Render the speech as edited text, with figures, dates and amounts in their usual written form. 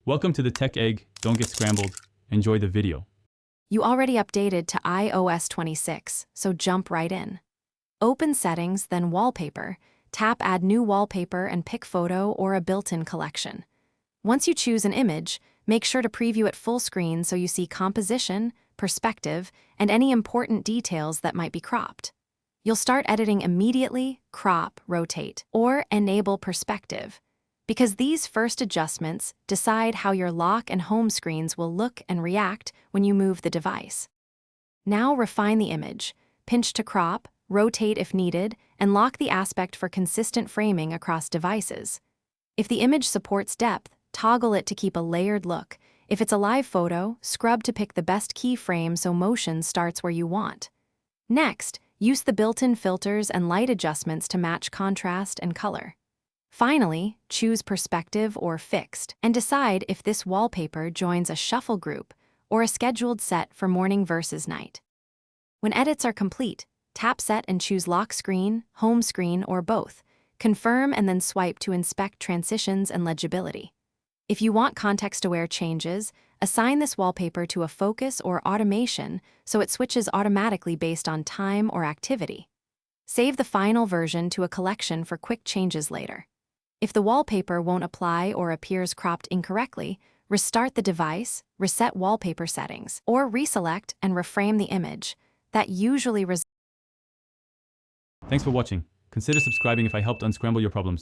Welcome to the Tech Egg. Don't get scrambled. Enjoy the video. You already updated to iOS 26, so jump right in. Open Settings, then Wallpaper. Tap Add New Wallpaper and pick Photo or a built-in collection. Once you choose an image, make sure to preview it full screen so you see composition, perspective, and any important details that might be cropped. You'll start editing immediately, crop, rotate, or enable perspective, because these first adjustments decide how your lock and home screens will look and react when you move the device. Now refine the image, pinch to crop, rotate if needed, and lock the aspect for consistent framing across devices. If the image supports depth, toggle it to keep a layered look. If it's a live photo, scrub to pick the best keyframe so motion starts where you want. Next, use the built-in filters and light adjustments to match contrast and color. Finally, choose perspective or fixed and decide if this wallpaper joins a shuffle group or a scheduled set for morning versus night. When edits are complete, tap Set and choose lock screen, home screen, or both. Confirm and then swipe to inspect transitions and legibility. If you want context-aware changes, assign this wallpaper to a focus or automation so it switches automatically based on time or activity. Save the final version to a collection for quick changes later. If the wallpaper won't apply or appears cropped incorrectly, restart the device, reset wallpaper settings, or reselect and reframe the image. That usually results. Thanks for watching. Consider subscribing if I helped unscramble your problems.